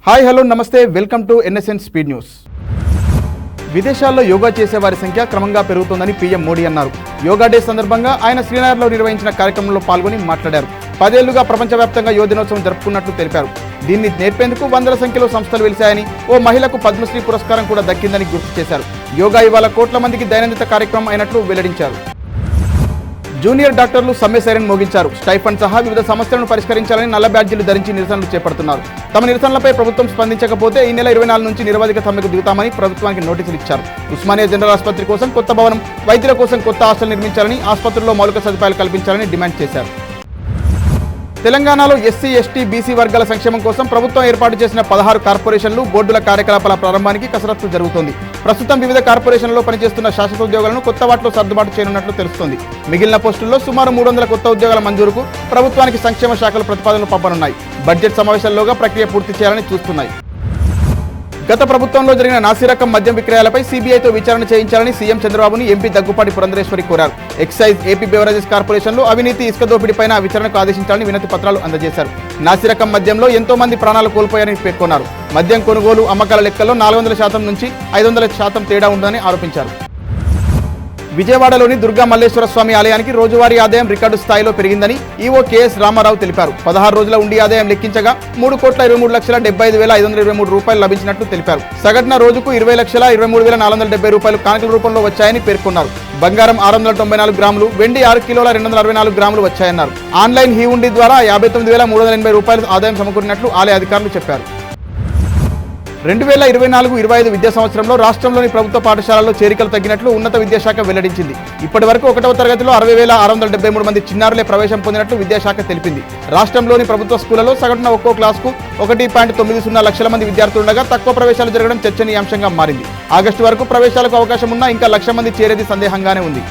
Hi hello నమస్తే welcome to NSN speed news. విదేశాల్లో యోగా చేసే వారి సంఖ్య క్రమంగా పెరుగుతోందని పీఎం మోడీ అన్నారు. యోగా డే సందర్భంగా ఆయన శ్రీనగర్లో నిర్వహించిన కార్యక్రమంలో పాల్గొని మాట్లాడారు. 10 ఏళ్లుగా ప్రపంచవ్యాప్తంగా యోగా దినోత్సవం జరుపుకున్నట్లు తెలిపారు. దీన్ని నేర్పేందుకు వందల సంఖ్యలో సంస్థలు వెలిశాయని, ఓ మహిళకు పద్మశ్రీ పురస్కారం కూడా దక్కిందని గుర్తు చేశారు. యోగా ఇవాళ కోట్ల మందికి దైనందిన కార్యక్రమం అయినట్లు వెల్లడించారు. జూనియర్ డాక్టర్లు సమ్మె సైరన్ మోగించారు. స్టైఫండ్ సహా వివిధ సమస్యలను పరిష్కరించాలని నల్ల బ్యాడ్జీలు ధరించి నిరసనలు చేపడుతున్నారు. తమ నిరసనలపై ప్రభుత్వం స్పందించకపోతే ఈ నెల 24 నుంచి నిరవధిక సమ్మెకు దిగుతామని ప్రభుత్వానికి నోటీసులు ఇచ్చారు. ఉస్మానియా జనరల్ ఆసుపత్రి కోసం కొత్త భవనం, వైద్యుల కోసం కొత్త హాస్టల్ నిర్మించాలని, ఆసుపత్రుల్లో మౌలిక సదుపాయాలు కల్పించాలని డిమాండ్ చేశారు. తెలంగాణలో ఎస్సీ, ఎస్టీ, బీసీ వర్గాల సంక్షేమం కోసం ప్రభుత్వం ఏర్పాటు చేసిన 16 కార్పొరేషన్లు, బోర్డుల కార్యకలాపాల ప్రారంభానికి కసరత్తు జరుగుతోంది. ప్రస్తుతం వివిధ కార్పొరేషన్లలో పనిచేస్తున్న శాశ్వత ఉద్యోగాలను కొత్త వాటిలో సర్దుబాటు చేయనున్నట్లు తెలుస్తోంది. మిగిలిన పోస్టుల్లో సుమారు 300 కొత్త ఉద్యోగాల మంజూరుకు ప్రభుత్వానికి సంక్షేమ శాఖలు ప్రతిపాదనలు పంపనున్నాయి. బడ్జెట్ సమావేశాల్లోగా ప్రక్రియ పూర్తి చేయాలని చూస్తున్నాయి. గత ప్రభుత్వంలో జరిగిన నాసిరకం మద్యం విక్రయాలపై సీబీఐతో విచారణ చేయించాలని సీఎం చంద్రబాబుని ఎంపీ దగ్గుపాటి పురంధరేశ్వరి కోరారు. ఎక్సైజ్, ఏపీ బెవరేజెస్ కార్పొరేషన్లో అవినీతి, ఇసుక దోపిడీపైన విచారణకు ఆదేశించాలని వినతి పత్రాలు అందజేశారు. నాసిరకం మద్యంలో ఎంతో మంది ప్రాణాలు కోల్పోయారని పేర్కొన్నారు. మద్యం కొనుగోలు, అమ్మకాల లెక్కల్లో 400% నుంచి 500% తేడా ఉందని ఆరోపించారు. విజయవాడలోని దుర్గా మల్లేశ్వర స్వామి ఆలయానికి రోజువారీ ఆదాయం రికార్డు స్థాయిలో పెరిగిందని ఈవో కేఎస్ రామారావు తెలిపారు. 16 రోజుల ఉండి ఆదాయం లెక్కించగా 3,23,73,523 రూపాయలు లభించినట్లు తెలిపారు. సగటున రోజుకు 20,23,470 రూపాయలు కానుకల రూపంలో వచ్చాయని పేర్కొన్నారు. బంగారం 694 గ్రాములు, వెండి 6 కిలోల 264 గ్రాములు వచ్చాయన్నారు. ఆన్లైన్ హీ ఉండి ద్వారా 59,380 రూపాయలు ఆదాయం సమకూరినట్లు ఆలయ అధికారులు చెప్పారు. 2024-25 విద్యా సంవత్సరంలో రాష్ట్రంలోని ప్రభుత్వ పాఠశాలల్లో చేరికలు తగ్గినట్లు ఉన్నత విద్యాశాఖ వెల్లడించింది. ఇప్పటి వరకు 1వ తరగతిలో 60,673 మంది చిన్నారులే ప్రవేశం పొందినట్లు విద్యాశాఖ తెలిపింది. రాష్ట్రంలోని ప్రభుత్వ స్కూళ్లలో సగటున ఒక్కో క్లాసుకు 1.90 లక్షల మంది విద్యార్థులుండగా తక్కువ ప్రవేశాలు జరగడం చర్చనీయాంశంగా మారింది. ఆగస్టు వరకు ప్రవేశాలకు అవకాశం ఉన్నా ఇంకా 1,00,000 మంది చేరేది సందేహంగానే ఉంది.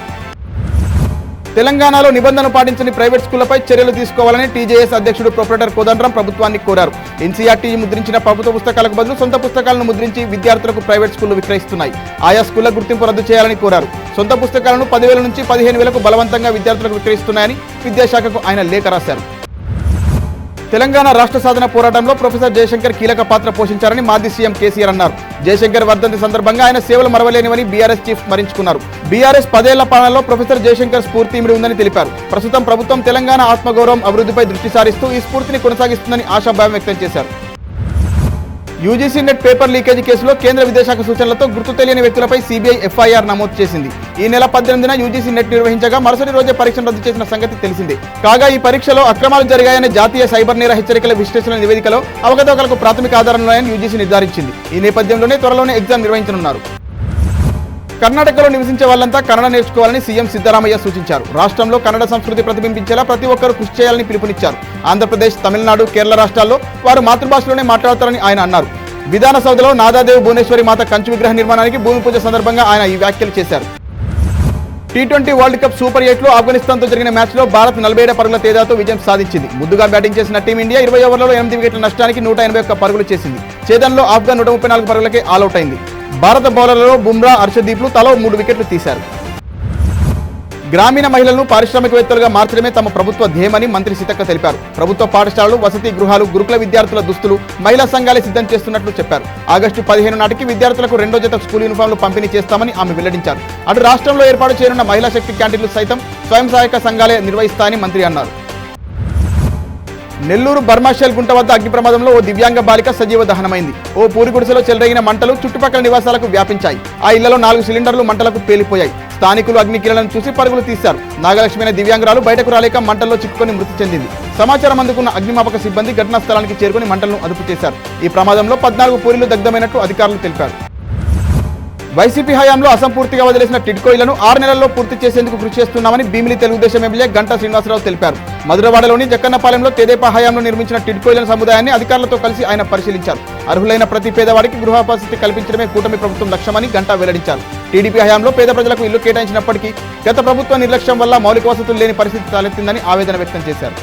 తెలంగాణలో నిబంధనలు పాటించని ప్రైవేట్ స్కూళ్లపై చర్యలు తీసుకోవాలని టీజేఎస్ అధ్యక్షుడు ప్రొఫెసర్ కోదండరాం ప్రభుత్వాన్ని కోరారు. ఎన్సీఆర్టీ ముద్రించిన ప్రభుత్వ పుస్తకాలకు బదులు సొంత పుస్తకాలను ముద్రించి విద్యార్థులకు ప్రైవేట్ స్కూళ్లు విక్రయిస్తున్నాయి. ఆయా స్కూళ్ల గుర్తింపు రద్దు చేయాలని కోరారు. సొంత పుస్తకాలను 10,000 నుంచి 15,000కు బలవంతంగా విద్యార్థులకు విక్రయిస్తున్నాయని విద్యాశాఖకు ఆయన లేఖ రాశారు. తెలంగాణ రాష్ట్ర సాధన పోరాటంలో ప్రొఫెసర్ జయశంకర్ కీలక పాత్ర పోషించారని మాజీ సీఎం కేసీఆర్ అన్నారు. జయశంకర్ వర్ధంతి సందర్భంగా ఆయన సేవలు మరవలేనివని బీఆర్ఎస్ చీఫ్ స్మరించుకున్నారు. బీఆర్ఎస్ 10 ఏళ్ల పాలనలో ప్రొఫెసర్ జయశంకర్ స్ఫూర్తి ఇమిడి ఉందని తెలిపారు. ప్రస్తుతం ప్రభుత్వం తెలంగాణ ఆత్మగౌరవం, అభివృద్ధిపై దృష్టి సారిస్తూ ఈ స్ఫూర్తిని కొనసాగిస్తుందని ఆశాభావం వ్యక్తం చేశారు. యూజీసీ నెట్ పేపర్ లీకేజీ కేసులో కేంద్ర విద్యాశాఖ సూచనలతో గుర్తు తెలియని వ్యక్తులపై సీబీఐ ఎఫ్ఐఆర్ నమోదు చేసింది. ఈ నెల 18న యూజీసీ నెట్ నిర్వహించగా మరుసటి రోజే పరీక్షను రద్దు చేసిన సంగతి తెలిసిందే. కాగా ఈ పరీక్షలో అక్రమాలు జరిగాయనే జాతీయ సైబర్ నేర హెచ్చరికల విశ్లేషణ నివేదికలో అవకతవకలకు ప్రాథమిక ఆధారాలున్నాయని యూజీసీ నిర్ధారించింది. ఈ నేపథ్యంలోనే త్వరలోనే ఎగ్జామ్ నిర్వహించనున్నారు. కర్ణాటకలో నివసించే వాళ్లంతా కన్నడ నేర్చుకోవాలని సీఎం సిద్ధరామయ్య సూచించారు. రాష్ట్రంలో కన్నడ సంస్కృతి ప్రతిబింబించేలా ప్రతి ఒక్కరూ కృషి చేయాలని పిలుపునిచ్చారు. ఆంధ్రప్రదేశ్, తమిళనాడు, కేరళ రాష్ట్రాల్లో వారు మాతృభాషలోనే మాట్లాడతారని ఆయన అన్నారు. విధాన సౌధలో నాదాదేవి భువనేశ్వరి మాత కంచు విగ్రహ నిర్మాణానికి భూమి పూజ సందర్భంగా ఆయన ఈ వ్యాఖ్యలు చేశారు. టీ20 వరల్డ్ కప్ సూపర్ 8లో ఆఫ్ఘనిస్తాన్తో జరిగిన మ్యాచ్లో భారత్ 47 పరుగుల తేడాతో విజయం సాధించింది. ముద్దుగా బ్యాటింగ్ చేసిన టీమిండియా 20 ఓవర్లలో 8 వికెట్ల నష్టానికి 181 పరుగులు చేసింది. ఛేదన్లో ఆఫ్ఘన్ 134 పరుగులకే ఆలౌట్ అయింది. భారత బౌలర్లలో బుమ్రా, హర్షదీప్లు తలో 3 వికెట్లు తీశారు. గ్రామీణ మహిళలను పారిశ్రామికవేత్తలుగా మార్చడమే తమ ప్రభుత్వ ధ్యేయమని మంత్రి సీతక్క తెలిపారు. ప్రభుత్వ పాఠశాలలు, వసతి గృహాలు, గురుకుల విద్యార్థుల దుస్తులు మహిళా సంఘాలే సిద్ధం చేస్తున్నట్లు చెప్పారు. ఆగస్టు 15 నాటికి విద్యార్థులకు 2వ జత స్కూల్ యూనిఫామ్లు పంపిణీ చేస్తామని ఆమె వెల్లడించారు. అటు రాష్ట్రంలో ఏర్పాటు చేయనున్న మహిళా శక్తి క్యాంటీన్లు సైతం స్వయం సహాయక సంఘాలే నిర్వహిస్తాయని మంత్రి అన్నారు. నెల్లూరు బర్మాషెల్ గుంట వద్ద అగ్ని ప్రమాదంలో ఓ దివ్యాంగ బాలిక సజీవ దహనమైంది. ఓ పూరి గుడిసెలో చెలరేగిన మంటలు చుట్టుపక్కల నివాసాలకు వ్యాపించాయి. ఆ ఇళ్లలో 4 సిలిండర్లు మంటలకు పేలిపోయాయి. స్థానికులు అగ్నికీలను చూసి పరుగులు తీశారు. నాగలక్ష్మి అనే దివ్యాంగురాలు బయటకు రాలేక మంటల్లో చిక్కుకొని మృతి చెందింది. సమాచారం అందుకున్న అగ్నిమాపక సిబ్బంది ఘటనా స్థలానికి చేరుకుని మంటలను అదుపు చేశారు. ఈ ప్రమాదంలో 14 పూరీలు దగ్ధమైనట్లు అధికారులు తెలిపారు. వైసీపీ హయాంలో అసంపూర్తిగా వదిలేసిన టిడ్కో ఇళ్లను 6 నెలల్లో పూర్తి చేసేందుకు కృషి చేస్తున్నామని భీమిలి తెలుగుదేశం ఎమ్మెల్యే గంటా శ్రీనివాసరావు తెలిపారు. మధురవాడలోని జక్కన్నపాలెంలో తెదేపా హయాంలో నిర్మించిన టిడ్కో ఇళ్ల సముదాయాన్ని అధికారులతో కలిసి ఆయన పరిశీలించారు. అర్హులైన ప్రతి పేదవాడికి గృహోపవసతి కల్పించడమే కూటమి ప్రభుత్వం లక్ష్యమని గంటా వెల్లడించారు. టీడీపీ హయాంలో పేద ప్రజలకు ఇల్లు కేటాయించినప్పటికీ గత ప్రభుత్వ నిర్లక్ష్యం వల్ల మౌలిక వసతులు లేని పరిస్థితి తలెత్తిందని ఆవేదన వ్యక్తం చేశారు.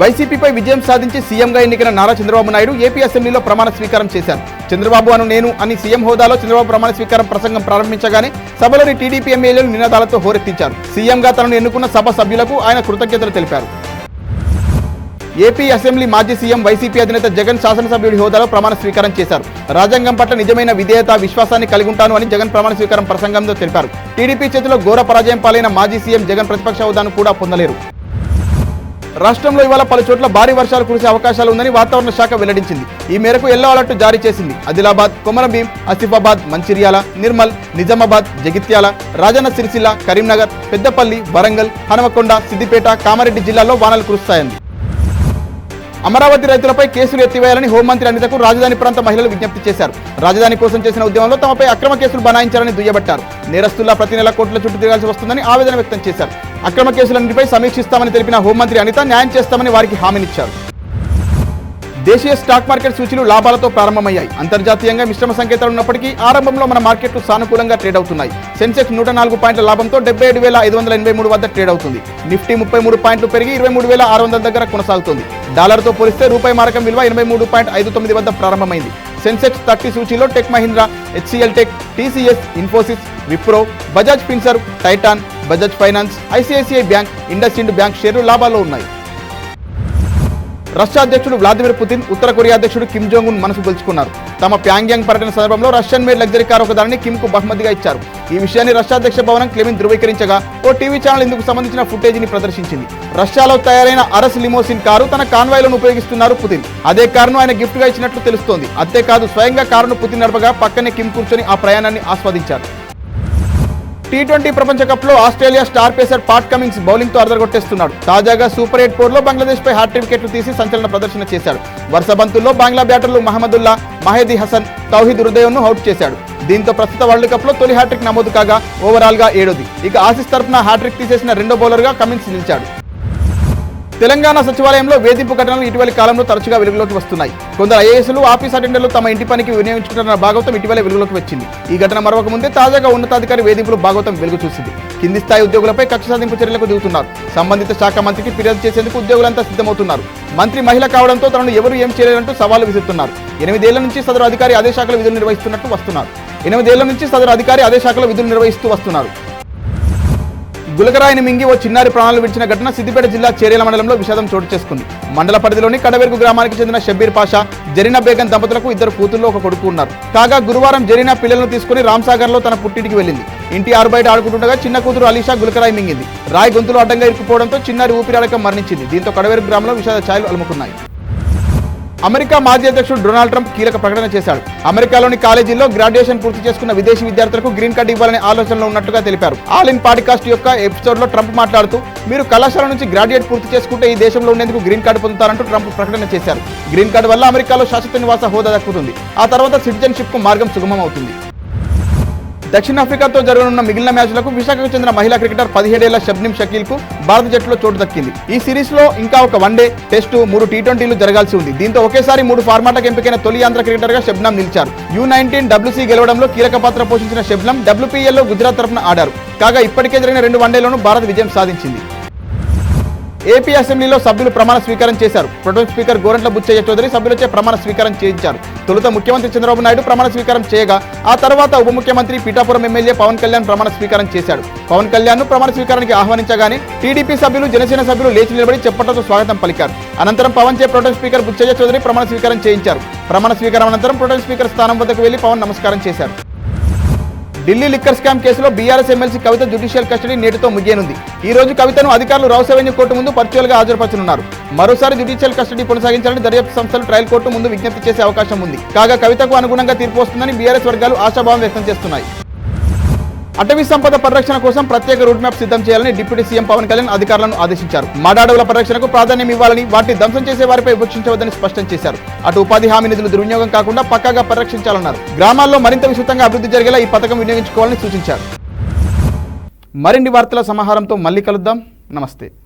వైసీపీపై విజయం సాధించి సీఎంగా ఎన్నికైన నారా చంద్రబాబు నాయుడు ఏపీ అసెంబ్లీలో ప్రమాణ స్వీకారం చేశారు. చంద్రబాబు అను నేను అని సీఎం హోదాలో చంద్రబాబు ప్రమాణ స్వీకారం ప్రసంగం ప్రారంభించగానే సభలోని టీడీపీ ఎమ్మెల్యేలు నినాదాలతో హోరెత్తించారు. సీఎంగా తనను ఎన్నుకున్న సభ సభ్యులకు ఆయన కృతజ్ఞతలు తెలిపారు. ఏపీ అసెంబ్లీ మాజీ సీఎం వైసీపీ అధినేత జగన్ శాసనసభ్యుడి హోదాలో ప్రమాణ స్వీకారం చేశారు. రాజ్యాంగం పట్ల నిజమైన విధేయత, విశ్వాసాన్ని కలిగి ఉంటాను అని జగన్ ప్రమాణ స్వీకారం ప్రసంగంలో తెలిపారు. టీడీపీ చేతిలో ఘోర పరాజయం పాలైన మాజీ సీఎం జగన్ ప్రతిపక్ష హోదాను కూడా పొందలేరు. రాష్ట్రంలో ఇవాళ పలు చోట్ల భారీ వర్షాలు కురిసే అవకాశాలు ఉందని వాతావరణ శాఖ వెల్లడించింది. ఈ మేరకు ఎల్లో అలర్ట్ జారీ చేసింది. ఆదిలాబాద్, కొమరంభీం, ఆసిఫాబాద్, మంచిర్యాల, నిర్మల్, నిజామాబాద్, జగిత్యాల, రాజన్న సిరిసిల్ల, కరీంనగర్, పెద్దపల్లి, వరంగల్, హనుమకొండ, సిద్దిపేట, కామారెడ్డి జిల్లాల్లో వానలు కురుస్తాయంది. అమరావతి రైతులపై కేసులు ఎత్తివేయాలని హోంమంత్రి అనితకు రాజధాని ప్రాంత మహిళలు విజ్ఞప్తి చేశారు. రాజధాని కోసం చేసిన ఉద్యమంలో తమపై అక్రమ కేసులు బనాయించారని దుయ్యబట్టారు. నేరస్తుల్లా ప్రతి నెల కోట్ల చుట్టూ తిరగాల్సి వస్తుందని ఆవేదన వ్యక్తం చేశారు. అక్రమ కేసులన్నిటిపై సమీక్షిస్తామని తెలిపిన హోంమంత్రి అనిత న్యాయం చేస్తామని వారికి హామీనిచ్చారు. దేశీయ స్టాక్ మార్కెట్ సూచీలు లాభాలతో ప్రారంభమయ్యాయి. అంతర్జాతీయంగా మిశ్రమ సంకేతాలు ఉన్నప్పటికీ ఆరంభంలో మన మార్కెట్లు సానుకూలంగా ట్రేడ్ అవుతున్నాయి. సెన్సెక్స్ 104 పాయింట్ల లాభంతో 77,583 వద్ద ట్రేడ్ అవుతుంది. నిఫ్టీ 33 పాయింట్లు పెరిగి 23,600 దగ్గర కొనసాగుతుంది. డాలర్తో పోలిస్తే రూపాయి మారకం విలువ 83.59 వద్ద ప్రారంభమైంది. సెన్సెక్స్ 30 సూచీలో Tech Mahindra, HCL Tech, TCS, Infosys, Wipro, Bajaj Finserv, Titan, Bajaj finance, ICICI bank, IndusInd bank షేర్లు లాభాల్లో ఉన్నాయి. రష్యా అధ్యక్షుడు వ్లాదిమిర్ పుతిన్, ఉత్తర కొరియా అధ్యక్షుడు కిమ్ జోంగ్ ఉన్ మనసు గెలుచుకున్నారు. తమ ప్యాంగ్యాంగ్ పర్యటన సందర్భంలో రష్యన్ మేడ్ లగ్జరీ కారు ఒకదాన్ని కిమ్ కు బహుమతిగా ఇచ్చారు. ఈ విషయాన్ని రష్యా అధ్యక్ష భవనం క్లెమిన్ ధృవీకరించగా ఓ టీవీ ఛానల్ ఇందుకు సంబంధించిన ఫుటేజీని ప్రదర్శించింది. రష్యాలో తయారైన అరస్ లిమోసిన్ కారు తన కాన్వాయ్లను ఉపయోగిస్తున్నారు పుతిన్. అదే కారును ఆయన గిఫ్ట్ గా ఇచ్చినట్లు తెలుస్తోంది. అంతేకాదు స్వయంగా కారును పుతిన్ నడపగా పక్కనే కిమ్ కూర్చొని ఆ ప్రయాణాన్ని ఆస్వాదించారు. టీ20 ప్రపంచ కప్ లో Australia star pacer Pat Cummins bowling తో అదరగొట్టేస్తున్నాడు. తాజాగా సూపర్ 8 పోర్లో బంగ్లాదేశ్ పై హాట్రిక్ వికెట్లు తీసి సంచలన ప్రదర్శన చేశాడు. వరుస బంతుల్లో బంగ్లా బ్యాటర్లు మహమ్మదుల్లా, మహేదీ హసన్, తౌహీద్ హృదయన్ ను అవుట్ చేశాడు. దీంతో ప్రస్తుత వరల్డ్ కప్ లో తొలి హ్యాట్రిక్ నమోదు కాగా ఓవరాల్ గా 7ది. ఇక ఆసీస్ తరఫున హ్యాట్రిక్ తీసేసిన రెండో బౌలర్ గా కమిన్స్ నిలిచాడు. తెలంగాణ సచివాలయంలో వేధింపు ఘటనలు ఇటీవలి కాలంలో తరచుగా వెలుగులోకి వస్తున్నాయి. కొందరు ఐఏఎస్లు, ఆఫీస్ అటెండర్లు తమ ఇంటి పనికి వినియోగించుకుంటున్న భాగవతం ఇటీవల వెలుగులోకి వచ్చింది. ఈ ఘటన మరొక ముందే తాజాగా ఉన్నతాధికారి వేధింపులు భాగవతం వెలుగు చూసింది. కింది స్థాయి ఉద్యోగులపై కక్ష సాధింపు చర్యలకు దిగుతున్నారు. సంబంధిత శాఖ మంత్రికి ఫిర్యాదు చేసేందుకు ఉద్యోగులంతా సిద్ధమవుతున్నారు. మంత్రి మహిళ కావడంతో తనను ఎవరు ఏం చేయలేరంటూ సవాలు విసురుతున్నారు. 8 ఏళ్ల నుంచి సదరు అధికారి అదే శాఖలో విధులు నిర్వహిస్తూ వస్తున్నారు. గులకరాయిని మింగి ఓ చిన్నారి ప్రాణాలు విడిచిన ఘటన సిద్దిపేట జిల్లా చేరేల మండలంలో విషాదం చోటు చేసుకుంది. మండల పరిధిలోని కడవెరుగు గ్రామానికి చెందిన షబ్బీర్ పాషా, జరీనా బేగం దంపతులకు 2 కూతుళ్లు, 1 కొడుకు ఉన్నారు. కాగా గురువారం జరీనా పిల్లలను తీసుకుని రామ్సాగర్ లో తన పుట్టింటికి వెళ్లింది. ఇంటి ఆరు బయట ఆడుకుంటుండగా చిన్న కూతురు అలీషా గులకరాయి మింగింది. రాయి గొంతులు అడ్డంగా ఇరుక్కుపోవడంతో చిన్నారి ఊపిరాడక మరణించింది. దీంతో కడవెరుగు గ్రామంలో విషాద ఛాయలు అలుముకున్నాయి. అమెరికా మాజీ అధ్యక్షుడు డొనాల్డ్ ట్రంప్ కీలక ప్రకటన చేశాడు. అమెరికాలోని కాలేజీల్లో గ్రాడ్యుయేషన్ పూర్తి చేసుకున్న విదేశీ విద్యార్థులకు గ్రీన్ కార్డు ఇవ్వాలనే ఆలోచనలో ఉన్నట్టుగా తెలిపారు. ఆల్ ఇన్ పాడ్కాస్ట్ యొక్క ఎపిసోడ్లో ట్రంప్ మాట్లాడుతూ, మీరు కళాశాల నుంచి గ్రాడ్యుయేట్ పూర్తి చేసుకుంటే ఈ దేశంలో ఉండేందుకు గ్రీన్ కార్డు పొందుతారంటూ ట్రంప్ ప్రకటన చేశారు. గ్రీన్ కార్డు వల్ల అమెరికాలో శాశ్వత నివాస హోదా దక్కుతుంది. ఆ తర్వాత సిటిజన్షిప్ కు మార్గం సుగమం అవుతుంది. దక్షిణాఫ్రికాతో జరగనున్న మిగిలిన మ్యాచ్లకు విశాఖకు చెందిన మహిళా క్రికెటర్ 17 ఏళ్ల షబ్నిమ్ షకీల్ కు భారత జట్టులో చోటు దక్కింది. ఈ సిరీస్ లో ఇంకా ఒక వన్డే, టెస్టు, 3 టీ20లు జరగాల్సి ఉంది. దీంతో ఒకేసారి 3 ఫార్మాట్లకు ఎంపికైన తొలి ఆంధ్ర క్రికెటర్ గా షబ్నమ్ నిలిచారు. U19 WC గెలవడంలో కీలక పాత్ర పోషించిన షబ్నమ్ WPL లో గుజరాత్ తరఫున ఆడారు. కాగా ఇప్పటికే జరిగిన 2 వన్డేల్లోనూ భారత్ విజయం సాధించింది. ఏపీ అసెంబ్లీలో సభ్యులు ప్రమాణ స్వీకారం చేశారు. ప్రొటెం స్పీకర్ గోరంట్ల బుచ్చయ్య చౌదరి సభ్యులచే ప్రమాణ స్వీకారం చేయించారు. తొలుత ముఖ్యమంత్రి చంద్రబాబు నాయుడు ప్రమాణ స్వీకారం చేయగా ఆ తర్వాత ఉప ముఖ్యమంత్రి పీఠాపురం ఎమ్మెల్యే పవన్ కళ్యాణ్ ప్రమాణ స్వీకారం చేశాడు. పవన్ కళ్యాణ్ ను ప్రమాణ స్వీకారానికి ఆహ్వానించగానే టీడీపీ సభ్యులు, జనసేన సభ్యులు లేచి నిలబడి చెప్పట్లతో స్వాగతం పలికారు. అనంతరం పవన్ చే ప్రొటెం స్పీకర్ బుచ్చయ్య చౌదరి ప్రమాణ స్వీకారం చేయించారు. ప్రమాణ స్వీకారం అనంతరం ప్రొటెం స్పీకర్ స్థానం వద్దకు వెళ్లి పవన్ నమస్కారం చేశారు. ఢిల్లీ లిక్కర్ స్కామ్ కేసులో బీఆర్ఎస్ ఎమ్మెల్సీ కవిత జ్యుడిషియల్ కస్టడీ నేటితో ముగియనుంది. ఈ రోజు కవితను అధికారులు రౌస్ అవెన్యూ కోర్టు ముందు వర్చువల్ గా హాజరుపరచనున్నారు. మరోసారి జ్యుడిషియల్ కస్టడీ కొనసాగించాలని దర్యాప్తు సంస్థలు ట్రయల్ కోర్టు ముందు విజ్ఞప్తి చేసే అవకాశం ఉంది. కాగా కవితకు అనుగుణంగా తీర్పు వస్తుందని బీఆర్ఎస్ వర్గాలు ఆశాభావం వ్యక్తం చేస్తున్నాయి. అటవీ సంపద పరిరక్షణ కోసం ప్రత్యేక రూట్ మ్యాప్ సిద్ధం చేయాలని డిప్యూటీ సీఎం పవన్ కళ్యాణ్ అధికారులను ఆదేశించారు. మాడాడవుల పరిరక్షణకు ప్రాధాన్యం ఇవ్వాలని, వాటిని ధ్వంసం చేసే వారిపై వివక్షించవద్దని స్పష్టం చేశారు. అటు ఉపాధి హామీ నిధులు దుర్వినియోగం కాకుండా పక్కాగా పరిరక్షించాలన్నారు. గ్రామాల్లో మరింత విస్తృతంగా అభివృద్ధి జరిగేలా ఈ పథకం వినియోగించుకోవాలని సూచించారు. మరిన్ని వార్తల సమాహారంతో మళ్ళీ కలుద్దాం. నమస్తే.